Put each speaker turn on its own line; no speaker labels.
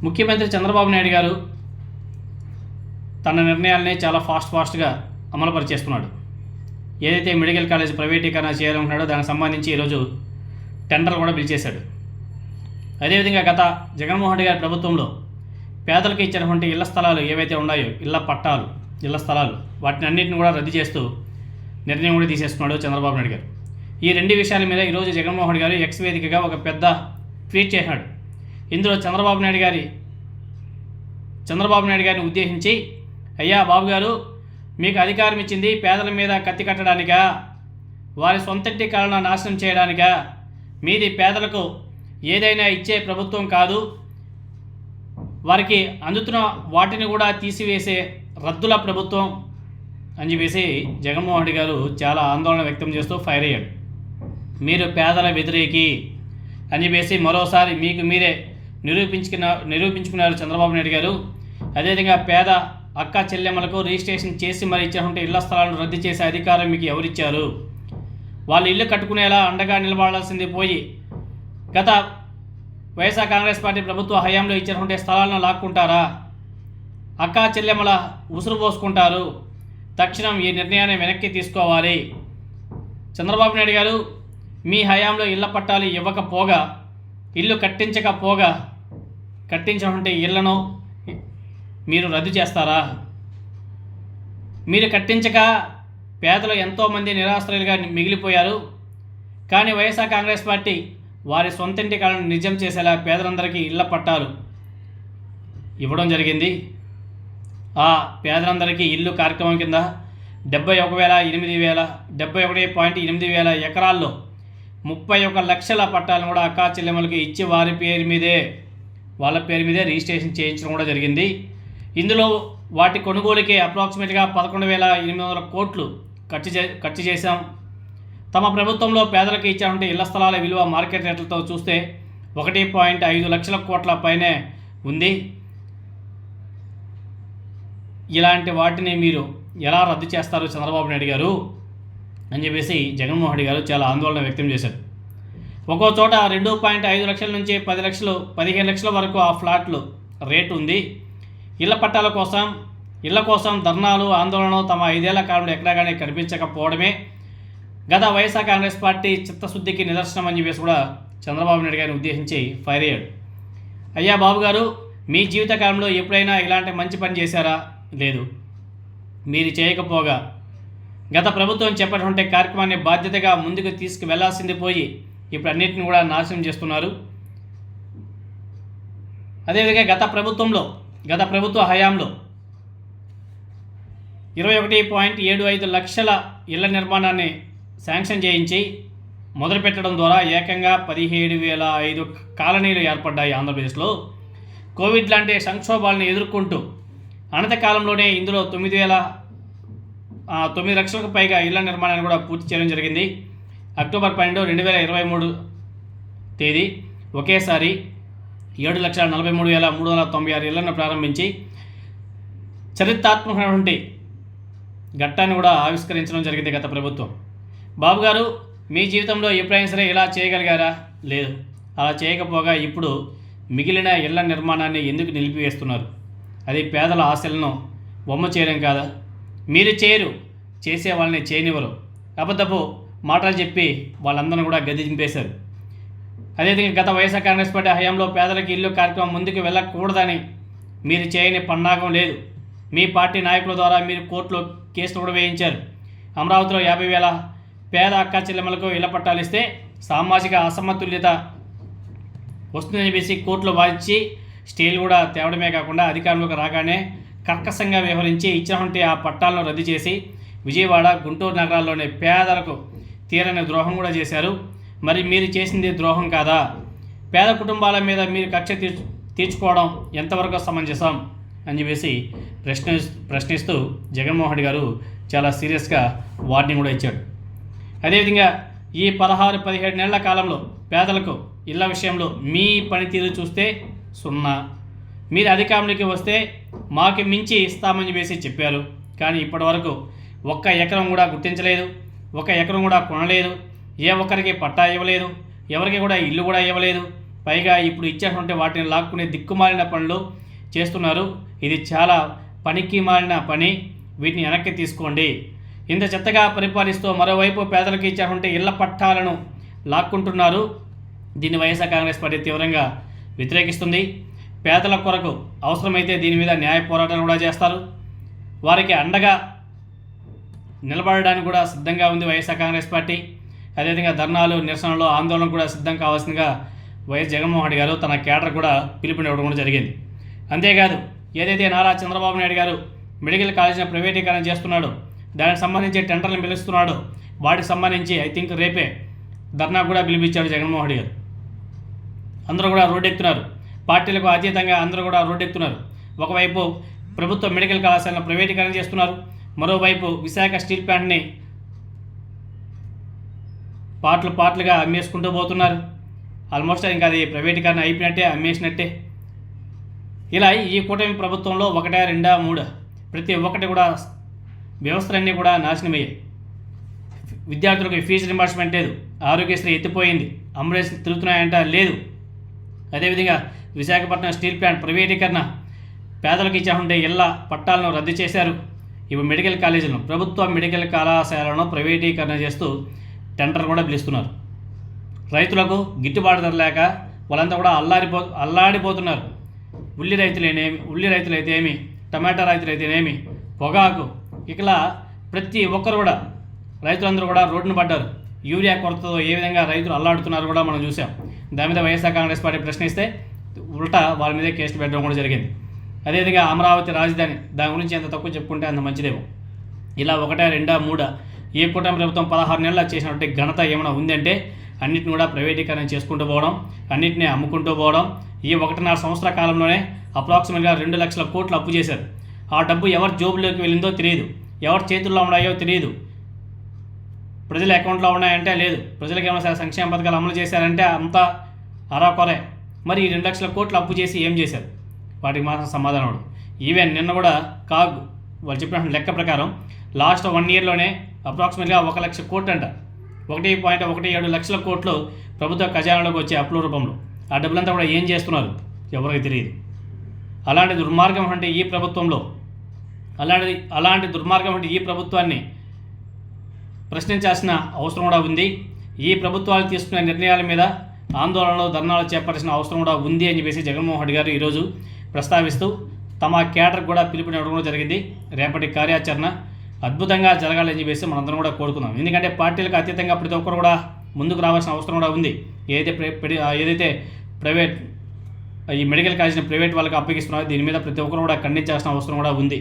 ముఖ్యమంత్రి చంద్రబాబు నాయుడు గారు తన నిర్ణయాలనే చాలా ఫాస్ట్గా అమలుపరిచేస్తున్నాడు. ఏదైతే మెడికల్ కాలేజ్ ప్రైవేటీకరణ చేయాలనుకున్నాడో దానికి సంబంధించి ఈరోజు టెండర్ కూడా పిలిచేశాడు. అదేవిధంగా గత జగన్మోహన్ రెడ్డి గారి ప్రభుత్వంలో పేదలకు ఇచ్చినటువంటి ఇళ్ల స్థలాలు ఏవైతే ఉన్నాయో, ఇళ్ల పట్టాలు, ఇళ్ల స్థలాలు, వాటిని అన్నింటిని కూడా రద్దు చేస్తూ నిర్ణయం కూడా తీసేస్తున్నాడు చంద్రబాబు నాయుడు గారు. ఈ రెండు విషయాల మీద ఈరోజు జగన్మోహన్ రెడ్డి గారు ఎక్స్ వేదికగా ఒక పెద్ద ట్వీట్ చేశాడు. ఇందులో చంద్రబాబు నాయుడు గారిని ఉద్దేశించి, అయ్యా బాబు గారు, మీకు అధికారం ఇచ్చింది పేదల మీద కత్తి కట్టడానికా, వారి సొంతంటి కళను నాశనం చేయడానికా? మీది పేదలకు ఏదైనా ఇచ్చే ప్రభుత్వం కాదు, వారికి అందుతున్న వాటిని కూడా తీసివేసే రద్దుల ప్రభుత్వం అని చెప్పేసి జగన్మోహన్ రెడ్డి గారు చాలా ఆందోళన వ్యక్తం చేస్తూ ఫైర్ అయ్యాడు. మీరు పేదల వ్యతిరేకి అని చెప్పేసి మరోసారి మీకు మీరే నిరూపించుకున్నారు చంద్రబాబు నాయుడు గారు. అదేవిధంగా పేద అక్క చెల్లెమ్మలకు రిజిస్ట్రేషన్ చేసి మరి ఇచ్చినటువంటి ఇళ్ల స్థలాలను రద్దు చేసే అధికారం మీకు ఎవరిచ్చారు? వాళ్ళు ఇల్లు కట్టుకునేలా అండగా నిలబడాల్సింది పోయి గత వైఎస్ఆర్ కాంగ్రెస్ పార్టీ ప్రభుత్వ హయాంలో ఇచ్చినటువంటి స్థలాలను లాక్కుంటారా? అక్కా చెల్లెమ్మల ఉసురు పోసుకుంటారు. తక్షణం ఈ నిర్ణయాన్ని వెనక్కి తీసుకోవాలి. చంద్రబాబు నాయుడు గారు, మీ హయాంలో ఇళ్ల పట్టాలు ఇవ్వకపోగా, ఇల్లు కట్టించకపోగా కట్టించినటువంటి ఇళ్లను మీరు రద్దు చేస్తారా? మీరు కట్టించక పేదలు ఎంతోమంది నిరాశ్రయులుగా మిగిలిపోయారు. కానీ వైఎస్ఆర్ కాంగ్రెస్ పార్టీ వారి సొంతింటి కళను నిజం చేసేలా పేదలందరికీ ఇళ్ల పట్టాలు ఇవ్వడం జరిగింది. ఆ పేదలందరికీ ఇల్లు కార్యక్రమం కింద 71,800 ఎకరాల్లో 31 లక్షల పట్టాలను కూడా అక్కా చెల్లెమ్మలకి ఇచ్చి వాళ్ళ పేరు మీదే రిజిస్ట్రేషన్ చేయించడం కూడా జరిగింది. ఇందులో వాటి కొనుగోలుకి అప్రాక్సిమేట్గా 11,800 కోట్లు ఖర్చు చేశాం. తమ ప్రభుత్వంలో పేదలకు ఇచ్చినటువంటి ఇళ్ల స్థలాల విలువ మార్కెట్ రేట్లతో చూస్తే 1.5 లక్షల కోట్ల పైనే ఉంది. ఇలాంటి వాటిని మీరు ఎలా రద్దు చేస్తారు చంద్రబాబు నాయుడు గారు అని చెప్పేసి జగన్మోహన్ రెడ్డి గారు చాలా ఆందోళన వ్యక్తం చేశారు. ఒక్కో చోట 2.5 లక్షల నుంచి 10 లక్షలు 15 లక్షల వరకు ఆ ఫ్లాట్లు రేటు ఉంది. ఇళ్ల పట్టాల కోసం, ఇళ్ల కోసం ధర్నాలు, ఆందోళనలు తమ 5 ఏళ్ల కాలంలో ఎక్కడా కానీ కనిపించకపోవడమే గత వైఎస్ఆర్ కాంగ్రెస్ పార్టీ చిత్తశుద్ధికి నిదర్శనం అని చెప్పేసి కూడా చంద్రబాబు నాయుడు గారిని ఉద్దేశించి ఫైర్ అయ్యాడు. అయ్యా బాబు గారు, మీ జీవితకాలంలో ఎప్పుడైనా ఇలాంటి మంచి పని చేశారా? లేదు. మీరు చేయకపోగా గత ప్రభుత్వం చెప్పినటువంటి కార్యక్రమాన్ని బాధ్యతగా ముందుకు తీసుకువెళ్లాల్సింది పోయి ఇప్పుడు అన్నింటిని కూడా నాశనం చేస్తున్నారు. అదేవిధంగా గత ప్రభుత్వ హయాంలో 21.75 లక్షల ఇళ్ల నిర్మాణాన్ని శాంక్షన్ చేయించి మొదలుపెట్టడం ద్వారా ఏకంగా 17,005 కాలనీలు ఏర్పడ్డాయి ఆంధ్రప్రదేశ్లో. కోవిడ్ లాంటి సంక్షోభాలను ఎదుర్కొంటూ అనంత కాలంలోనే ఇందులో 9 లక్షలకు పైగా ఇళ్ల నిర్మాణాన్ని కూడా పూర్తి చేయడం జరిగింది. అక్టోబర్ 12, 2023 తేదీ ఒకేసారి 7,43,396 ఇళ్లను ప్రారంభించి చరిత్రాత్మకమైనటువంటి ఘట్టాన్ని కూడా ఆవిష్కరించడం జరిగింది గత ప్రభుత్వం. బాబు గారు, మీ జీవితంలో ఎప్పుడైనా సరే ఇలా చేయగలిగారా? లేదు. అలా చేయకపోగా ఇప్పుడు మిగిలిన ఇళ్ల నిర్మాణాన్ని ఎందుకు నిలిపివేస్తున్నారు? అది పేదల ఆశలను బొమ్మ చేయడం కాదా? మీరు చేయరు, చేసే వాళ్ళని చేయనివ్వరు. అబద్ధపు మాటలు చెప్పి వాళ్ళందరినీ కూడా గది దింపేశారు. అదేవిధంగా గత వైఎస్ఆర్ కాంగ్రెస్ పార్టీ హయాంలో పేదలకు ఇల్లు కార్యక్రమం ముందుకు వెళ్ళకూడదని మీరు చేయని పన్నాగం లేదు. మీ పార్టీ నాయకుల ద్వారా మీరు కోర్టులో కేసులు కూడా వేయించారు. అమరావతిలో 50,000 పేద అక్క చెల్లెమ్మలకు ఇళ్ల పట్టాలు ఇస్తే సామాజిక అసమతుల్యత వస్తుందని చెప్పేసి కోర్టులో వాదించి స్టేలు కూడా తేవడమే కాకుండా అధికారంలోకి రాగానే కర్కశంగా వ్యవహరించి ఇచ్చినటువంటి ఆ పట్టాలను రద్దు చేసి విజయవాడ, గుంటూరు నగరాల్లోని పేదలకు తీరని ద్రోహం కూడా చేశారు. మరి మీరు చేసింది ద్రోహం కాదా? పేద కుటుంబాల మీద మీరు కక్ష తీర్చుకోవడం ఎంతవరకు సమంజసం అని చెప్పేసి ప్రశ్నిస్తూ జగన్మోహన్ రెడ్డి గారు చాలా సీరియస్గా వార్నింగ్ కూడా ఇచ్చాడు. అదేవిధంగా ఈ 16-17 నెలల కాలంలో పేదలకు ఇళ్ల విషయంలో మీ పనితీరు చూస్తే 0. మీరు అధికారంలోకి వస్తే మాకు మించి ఇస్తామని చెప్పేసి చెప్పారు. కానీ ఇప్పటివరకు 1 ఎకరం కూడా గుర్తించలేదు, 1 ఎకరం కూడా కొనలేదు, ఏ ఒక్కరికి పట్టా ఇవ్వలేదు, ఎవరికి కూడా ఇల్లు కూడా ఇవ్వలేదు. పైగా ఇప్పుడు ఇచ్చేటువంటి వాటిని లాక్కునే దిక్కుమాలిన పనులు చేస్తున్నారు. ఇది చాలా పనికి మాలిన పని. వీటిని వెనక్కి తీసుకోండి. ఇంత చెత్తగా పరిపాలిస్తూ మరోవైపు పేదలకు ఇచ్చేటువంటి ఇళ్ల పట్టాలను లాక్కుంటున్నారు. దీన్ని వైఎస్ఆర్ కాంగ్రెస్ పార్టీ తీవ్రంగా వ్యతిరేకిస్తుంది. పేదల కొరకు అవసరమైతే దీని మీద న్యాయ పోరాటాలు కూడా చేస్తారు. వారికి అండగా నిలబడడానికి కూడా సిద్ధంగా ఉంది వైఎస్ఆర్ కాంగ్రెస్ పార్టీ. అదేవిధంగా ధర్నాలు, నిరసనలు, ఆందోళన కూడా సిద్ధం కావాల్సిందిగా వైఎస్ జగన్మోహన్ రెడ్డి గారు తన కేడర్ కూడా పిలుపునివ్వడం కూడా జరిగింది. అంతేకాదు, ఏదైతే నారా చంద్రబాబు నాయుడు గారు మెడికల్ కాలేజీని ప్రైవేటీకరణ చేస్తున్నాడో, దానికి సంబంధించి టెండర్లను పిలుస్తున్నాడు. వాటికి సంబంధించి ఐ థింక్ రేపే ధర్నా కూడా పిలిపించాడు జగన్మోహన్ రెడ్డి గారు. అందరూ కూడా రోడ్డెక్కుతున్నారు. పార్టీలకు అతీతంగా అందరూ కూడా రోడ్డెక్కుతున్నారు. ఒకవైపు ప్రభుత్వ మెడికల్ కళాశాలను ప్రైవేటీకరణ చేస్తున్నారు. మరోవైపు విశాఖ స్టీల్ ప్లాంట్ని పార్ట్లుగా అమ్మేసుకుంటూ పోతున్నారు. ఆల్మోస్ట్ ఇంకా అది ప్రైవేటీకరణ అయిపోయినట్టే, అమ్మేసినట్టే. ఇలా ఈ కూటమి ప్రభుత్వంలో 1, 2, 3 ప్రతి ఒక్కటి కూడా వ్యవస్థలన్నీ కూడా నాశనమయ్యాయి. విద్యార్థులకు ఫీజు రింబర్స్మెంట్ లేదు. ఆరోగ్యశ్రీ ఎత్తిపోయింది. అంబులెన్స్ తిరుగుతున్నాయంట, లేదు. అదేవిధంగా విశాఖపట్నం స్టీల్ ప్లాంట్ ప్రైవేటీకరణ, పేదలకు ఇచ్చేటువంటి ఇళ్ల పట్టాలను రద్దు చేశారు. ఇవి మెడికల్ కాలేజీలను, ప్రభుత్వ మెడికల్ కళాశాలను ప్రైవేటీకరణ చేస్తూ టెండర్ కూడా పిలుస్తున్నారు. రైతులకు గిట్టుబాటు ధర లేక వాళ్ళంతా కూడా అల్లాడిపోతున్నారు. ఉల్లి రైతులైతేనేమి, టమాటా రైతులైతేనేమి, పొగాకు, ఇలా ప్రతి ఒక్కరు కూడా రైతులందరూ కూడా రోడ్డును పడ్డారు. యూరియా కొరతతో ఏ విధంగా రైతులు అల్లాడుతున్నారు కూడా మనం చూసాం. దాని మీద వైఎస్ఆర్ కాంగ్రెస్ పార్టీ ప్రశ్నిస్తే ఉల్టా వాళ్ళ మీదే కేసులు పెట్టడం కూడా జరిగింది. అదేవిధంగా అమరావతి రాజధాని, దాని గురించి ఎంత తక్కువ చెప్పుకుంటే అంత మంచిదేమో. ఇలా 1, 2, 3 ఏ కూటమి ప్రభుత్వం 16 నెలలు చేసినటువంటి ఘనత ఏమైనా ఉందంటే అన్నిటిని కూడా ప్రైవేటీకరణ చేసుకుంటూ పోవడం, అన్నింటినీ అమ్ముకుంటూ పోవడం. ఈ 1.5 సంవత్సరాల కాలంలోనే అప్రాక్సిమేట్గా 2 లక్షల కోట్లు అప్పు చేశారు. ఆ డబ్బు ఎవరి జోబులోకి వెళ్ళిందో తెలియదు, ఎవరి చేతుల్లో ఉన్నాయో తెలియదు. ప్రజల అకౌంట్లో ఉన్నాయంటే లేదు. ప్రజలకు ఏమైనా సంక్షేమ పథకాలు అమలు చేశారంటే అంతా అరాకొరే. మరి ఈ 2 లక్షల కోట్లు అప్పు చేసి ఏం చేశారు? వాటికి మాత్రం సమాధానం ఉండదు. ఈవెన్ నిన్న కూడా కాగ్ వాళ్ళు చెప్పిన లెక్క ప్రకారం లాస్ట్ 1 ఇయర్లోనే అప్రాక్సిమేట్గా 1 లక్ష కోట్లు అంట, 1.17 లక్షల కోట్లు ప్రభుత్వ ఖజానాలోకి వచ్చే అప్పుల రూపంలో. ఆ డబ్బులంతా కూడా ఏం చేస్తున్నారు ఎవరికి తెలియదు. అలాంటి దుర్మార్గం అంటే ఈ ప్రభుత్వంలో అలాంటి దుర్మార్గం అంటే ఈ ప్రభుత్వాన్ని ప్రశ్నించాల్సిన అవసరం కూడా ఉంది. ఈ ప్రభుత్వాలు తీసుకునే నిర్ణయాల మీద ఆందోళనలు, ధర్నాలు చేపట్టాల్సిన అవసరం కూడా ఉంది అని చెప్పేసి జగన్మోహన్ రెడ్డి గారు ఈరోజు ప్రస్తావిస్తూ తమ కేడర్ కూడా పిలుపునివ్వడం కూడా జరిగింది. రేపటి కార్యాచరణ అద్భుతంగా జరగాలని చెప్పేసి మనందరం కూడా కోరుకుందాం. ఎందుకంటే పార్టీలకు అతీతంగా ప్రతి ఒక్కరు కూడా ముందుకు రావాల్సిన అవసరం కూడా ఉంది. ఏదైతే ప్రైవేట్ ఈ మెడికల్ కాలేజీని ప్రైవేట్ వాళ్ళకి అప్పగిస్తున్నారో దీని మీద ప్రతి ఒక్కరు కూడా ఖండించాల్సిన అవసరం కూడా ఉంది.